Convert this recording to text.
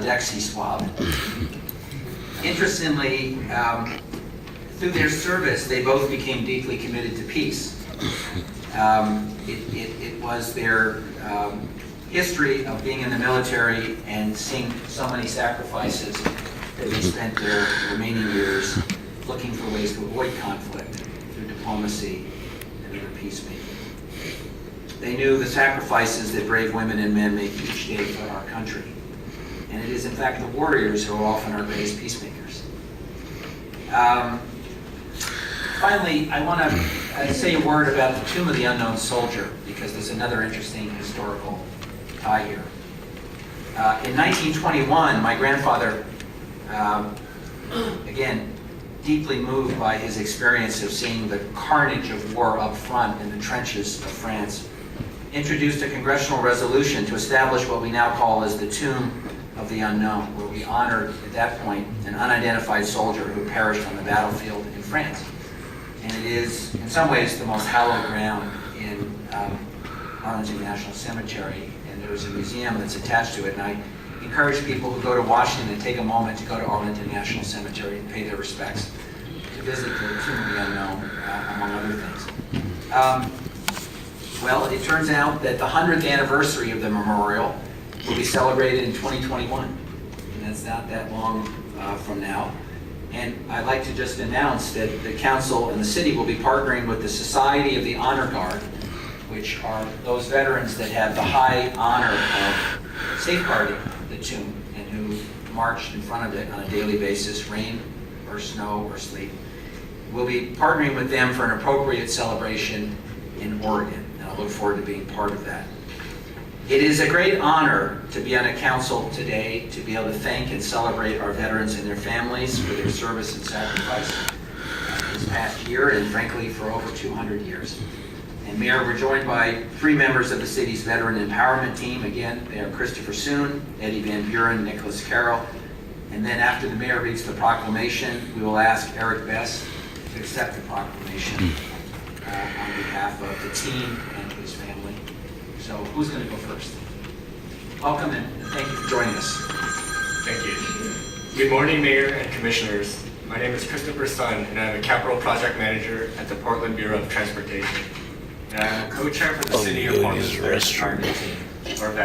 Dexy swab. Interestingly, through their service, they both became deeply committed to peace. It was their history of being in the military and seeing so many sacrifices that they spent their remaining years looking for ways to avoid conflict through diplomacy and other peacemaking. They knew the sacrifices that brave women and men make each day for our country. And it is, in fact, the warriors who are often our greatest peacemakers. Finally, I want to say a word about the Tomb of the Unknown Soldier, because there's another interesting historical tie here. In 1921, my grandfather, again, deeply moved by his experience of seeing the carnage of war up front in the trenches of France, introduced a congressional resolution to establish what we now call as the Tomb of the Unknown, where we honored, at that point, an unidentified soldier who perished on the battlefield in France. And it is, in some ways, the most hallowed ground in Arlington National Cemetery, and there's a museum that's attached to it. And I encourage people who go to Washington to take a moment to go to Arlington National Cemetery and pay their respects, to visit the Tomb of the Unknown, among other things. Well, it turns out that the 100th anniversary of the memorial will be celebrated in 2021, and that's not that long from now. And I'd like to just announce that the council and the city will be partnering with the Society of the Honor Guard, which are those veterans that have the high honor of safeguarding the tomb and who marched in front of it on a daily basis, rain or snow or sleet. We'll be partnering with them for an appropriate celebration in Oregon, and I look forward to being part of that. It is a great honor to be on a council today, to be able to thank and celebrate our veterans and their families for their service and sacrifice this past year, and frankly for over 200 years. And Mayor, we're joined by 3 members of the city's Veteran Empowerment Team. Again, they are Christopher Soon, Eddie Van Buren, Nicholas Carroll. And then after the mayor reads the proclamation, we will ask Eric Best to accept the proclamation on behalf of the team and his family. So who's going to go first? Welcome and thank you for joining us. Thank you. Good morning, Mayor and Commissioners. My name is Christopher Sun, and I'm a Capital Project Manager at the Portland Bureau of Transportation. And I'm a co-chair for the City of Portland's Veteran Empowerment Team, or VET.